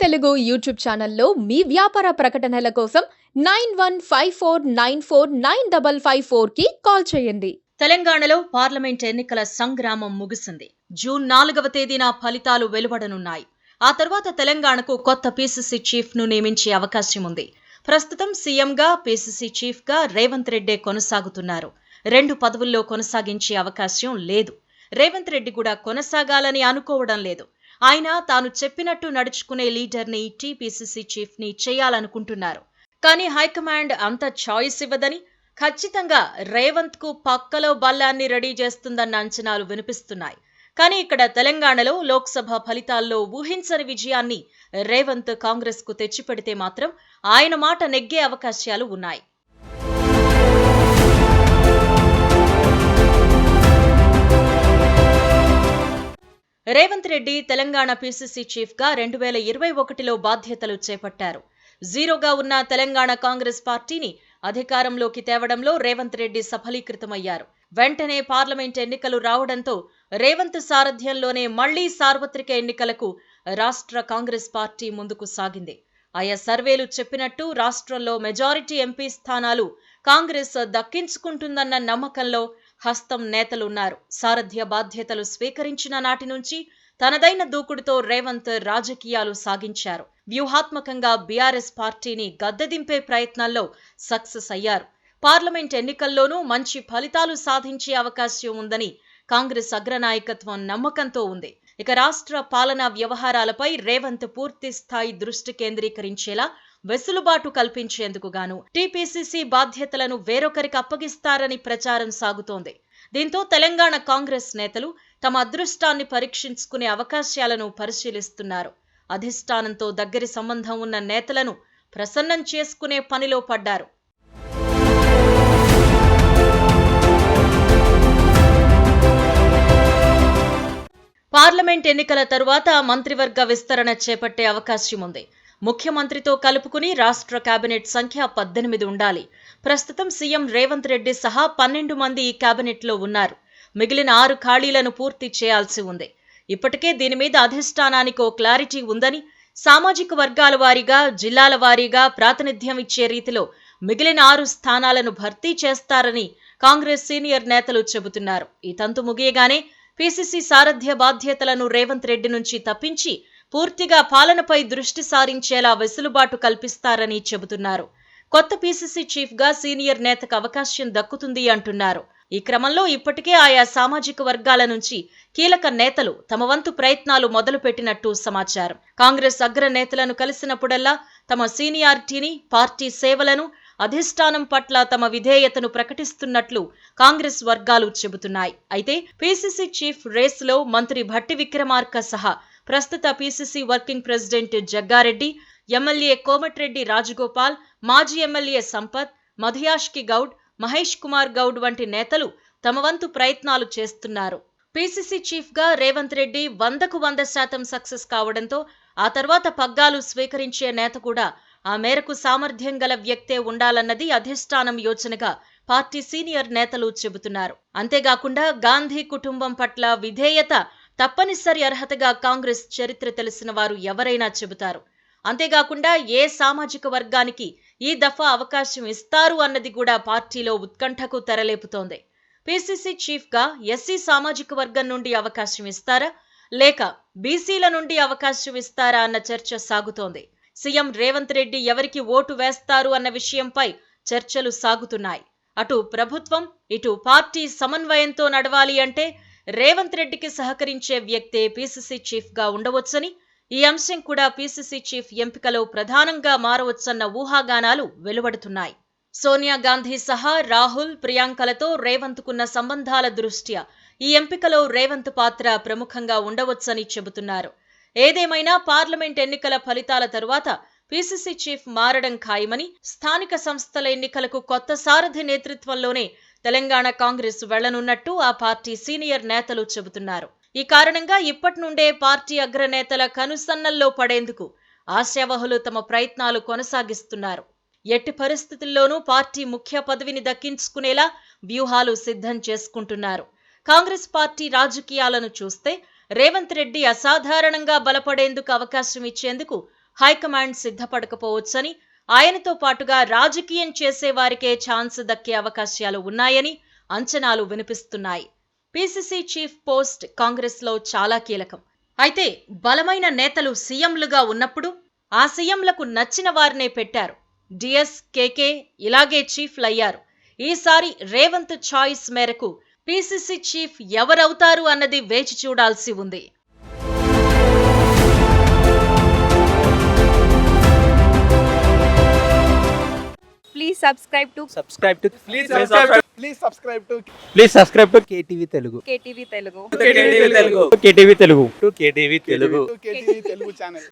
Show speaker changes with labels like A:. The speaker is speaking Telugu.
A: తెలుగు యూట్యూబ్ ఛానల్లో మీ వ్యాపార ప్రకటనల కోసం 9154949554కి కాల్ చేయండి.
B: తెలంగాణలో పార్లమెంట్ ఎన్నికల సంగ్రామం ముగిసింది. జూన్ 4వ తేదీన ఫలితాలు వెలువడనున్నాయి. ఆ తర్వాత తెలంగాణకు కొత్త పీసీసీ చీఫ్ ను నియమించే అవకాశం ఉంది. ప్రస్తుతం సీఎంగా, పీసీసీ చీఫ్గా రేవంత్ రెడ్డి కొనసాగుతున్నారు. 2 పదవుల్లో కొనసాగించే అవకాశం లేదు. రేవంత్ రెడ్డి కూడా కొనసాగాలని అనుకోవడం లేదు. ఆయన తాను చెప్పినట్టు నడుచుకునే లీడర్ని, టీపీసీసీ చీఫ్ని చేయాలనుకుంటున్నారు. కానీ హైకమాండ్ అంత చాయిస్ ఇవ్వదని, ఖచ్చితంగా రేవంత్ కు పక్కలో బల్లాన్ని రెడీ చేస్తుందన్న అంచనాలు వినిపిస్తున్నాయి. కానీ ఇక్కడ తెలంగాణలో లోక్సభ ఫలితాల్లో ఊహించని విజయాన్ని రేవంత్ కాంగ్రెస్ కు తెచ్చిపెడితే మాత్రం ఆయన మాట నెగ్గే అవకాశాలు ఉన్నాయి. రేవంత్ రెడ్డి తెలంగాణ పీసీసీ చీఫ్గా 2021లో బాధ్యతలు చేపట్టారు. జీరోగా ఉన్న తెలంగాణ కాంగ్రెస్ పార్టీని అధికారంలోకి తేవడంలో రేవంత్ రెడ్డి సఫలీకృతమయ్యారు. వెంటనే పార్లమెంట్ ఎన్నికలు రావడంతో రేవంత్ సారథ్యంలోనే మళ్లీ సార్వత్రిక ఎన్నికలకు రాష్ట్ర కాంగ్రెస్ పార్టీ ముందుకు సాగింది. ఆయా సర్వేలు చెప్పినట్టు రాష్ట్రంలో మెజారిటీ ఎంపీ స్థానాలు కాంగ్రెస్ దక్కించుకుంటుందన్న నమ్మకంలో హస్తం నేతలున్నారు. సారథ్య బాధ్యతలు స్వీకరించిన నాటి నుంచి తనదైన దూకుడుతో రేవంత్ రాజకీయాలు సాగించారు. వ్యూహాత్మకంగా బీఆర్ఎస్ పార్టీని గద్దెదింపే ప్రయత్నాల్లో సక్సెస్ అయ్యారు. పార్లమెంట్ ఎన్నికల్లోనూ మంచి ఫలితాలు సాధించే అవకాశం ఉందని కాంగ్రెస్ అగ్రనాయకత్వం నమ్మకంతో ఉంది. ఇక రాష్ట్ర పాలనా వ్యవహారాలపై రేవంత్ పూర్తి స్థాయి దృష్టి కేంద్రీకరించేలా వెసులుబాటు కల్పించేందుకు గాను టీపీసీసీ బాధ్యతలను వేరొకరికి అప్పగిస్తారని ప్రచారం సాగుతోంది. దీంతో తెలంగాణ కాంగ్రెస్ నేతలు తమ అదృష్టాన్ని పరీక్షించుకునే అవకాశాలను పరిశీలిస్తున్నారు. అధిష్టానంతో దగ్గరి సంబంధం ఉన్న నేతలను ప్రసన్నం చేసుకునే పనిలో పడ్డారు. పార్లమెంట్ ఎన్నికల తరువాత మంత్రివర్గ విస్తరణ చేపట్టే అవకాశం ఉంది. ముఖ్యమంత్రితో కలుపుకుని రాష్ట్ర కేబినెట్ సంఖ్య 18 ఉండాలి. ప్రస్తుతం సీఎం రేవంత్ రెడ్డి సహా 12 మంది ఈ కేబినెట్లో ఉన్నారు. మిగిలిన 6 ఖాళీలను పూర్తి చేయాల్సి ఉంది. ఇప్పటికే దీని మీద అధిష్టానానికి ఓ క్లారిటీ ఉందని, సామాజిక వర్గాల వారీగా, జిల్లాల వారీగా ప్రాతినిధ్యం ఇచ్చే రీతిలో మిగిలిన 6 స్థానాలను భర్తీ చేస్తారని కాంగ్రెస్ సీనియర్ నేతలు చెబుతున్నారు. ఈ తంతు ముగియగానే పీసీసీ సారథ్య బాధ్యతలను రేవంత్ రెడ్డి నుంచి తప్పించి పూర్తిగా పాలనపై దృష్టి సారించేలా వెసులుబాటు కల్పిస్తారని చెబుతున్నారు. కొత్త పీసీసీ చీఫ్గా సీనియర్ నేతకు అవకాశం దక్కుతుంది అంటున్నారు. ఈ క్రమంలో ఇప్పటికే ఆయా సామాజిక వర్గాల నుంచి కీలక నేతలు తమ వంతు ప్రయత్నాలు మొదలుపెట్టినట్టు సమాచారం. కాంగ్రెస్ అగ్ర నేతలను కలిసినప్పుడల్లా తమ సీనియారిటీని, పార్టీ సేవలను, అధిష్టానం పట్ల తమ విధేయతను ప్రకటిస్తున్నట్లు కాంగ్రెస్ వర్గాలు చెబుతున్నాయి. అయితే పీసీసీ చీఫ్ రేసులో మంత్రి భట్టి విక్రమార్క సహా ప్రస్తుత PCC working president Jaggareddy, MLA Komatireddy Rajagopal, మాజీ ఎమ్మెల్యే సంపత్, మధుయాష్కి గౌడ్, మహేష్ కుమార్ గౌడ్ వంటి నేతలు తమ వంతు ప్రయత్నాలు చేస్తున్నారు. పీసీసీ చీఫ్గా రేవంత్ రెడ్డి 100కు 100% సక్సెస్ కావడంతో ఆ తర్వాత పగ్గాలు స్వీకరించే నేత కూడా ఆ మేరకు సామర్థ్యం గల వ్యక్తే ఉండాలన్నది అధిష్టానం యోచనగా పార్టీ సీనియర్ నేతలు చెబుతున్నారు. అంతేకాకుండా గాంధీ కుటుంబం పట్ల విధేయత తప్పనిసరి అర్హతగా కాంగ్రెస్ చరిత్ర తెలిసిన వారు ఎవరైనా చెబుతారు. అంతేకాకుండా ఏ సామాజిక వర్గానికి ఈ దఫా అవకాశం ఇస్తారు అన్నది కూడా పార్టీలో ఉత్కంఠకు తెరలేపుతోంది. పీసీసీ చీఫ్గా ఎస్సీ సామాజిక వర్గం నుండి అవకాశం ఇస్తారా, లేక బీసీల నుండి అవకాశం ఇస్తారా అన్న చర్చ సాగుతోంది. సీఎం రేవంత్ రెడ్డి ఎవరికి ఓటు వేస్తారు అన్న విషయంపై చర్చలు సాగుతున్నాయి. అటు ప్రభుత్వం, ఇటు పార్టీ సమన్వయంతో నడవాలి అంటే రేవంత్ రెడ్డికి సహకరించే వ్యక్తే పీసీసీ చీఫ్గా ఉండవచ్చని, ఈ అంశం కూడా పీసీసీ చీఫ్ ఎంపికలో ప్రధానంగా మారవచ్చన్న ఊహాగానాలు వెలువడుతున్నాయి. సోనియా గాంధీ సహా రాహుల్, ప్రియాంకలతో రేవంత్కున్న సంబంధాల దృష్ట్యా ఈ ఎంపికలో రేవంత్ పాత్ర ప్రముఖంగా ఉండవచ్చని చెబుతున్నారు. ఏదేమైనా పార్లమెంట్ ఎన్నికల ఫలితాల తరువాత పీసీసీ చీఫ్ మారడం ఖాయమని, స్థానిక సంస్థల ఎన్నికలకు కొత్త సారథి నేతృత్వంలోనే తెలంగాణ కాంగ్రెస్ వెళ్లనున్నట్టు ఆ పార్టీ సీనియర్ నేతలు చెబుతున్నారు. ఈ కారణంగా ఇప్పటి నుండే పార్టీ అగ్రనేతల కనుసన్నల్లో పడేందుకు ఆశావహులు తమ ప్రయత్నాలు కొనసాగిస్తున్నారు. ఎట్టి పరిస్థితుల్లోనూ పార్టీ ముఖ్య పదవిని దక్కించుకునేలా వ్యూహాలు సిద్ధం చేసుకుంటున్నారు. కాంగ్రెస్ పార్టీ రాజకీయాలను చూస్తే రేవంత్ రెడ్డి అసాధారణంగా బలపడేందుకు అవకాశం ఇచ్చేందుకు హైకమాండ్ సిద్ధపడకపోవచ్చని, ఆయనతో పాటుగా రాజకీయం చేసేవారికే ఛాన్స్ దక్కే అవకాశాలు ఉన్నాయని అంచనాలు వినిపిస్తున్నాయి. పీసీసీ చీఫ్ పోస్ట్ కాంగ్రెస్లో చాలా కీలకం. అయితే బలమైన నేతలు సీఎంలుగా ఉన్నప్పుడు ఆ సీఎంలకు నచ్చిన వారినే పెట్టారు. డిఎస్, కేకే ఇలాగే చీఫ్లయ్యారు. ఈసారి రేవంత్ చాయిస్ మేరకు పీసీసీ చీఫ్ ఎవరవుతారు అన్నది వేచి చూడాల్సి ఉంది.
C: Please subscribe to
D: KTV Telugu.
C: KTV Telugu.
D: KTV Telugu.
C: KTV Telugu channel.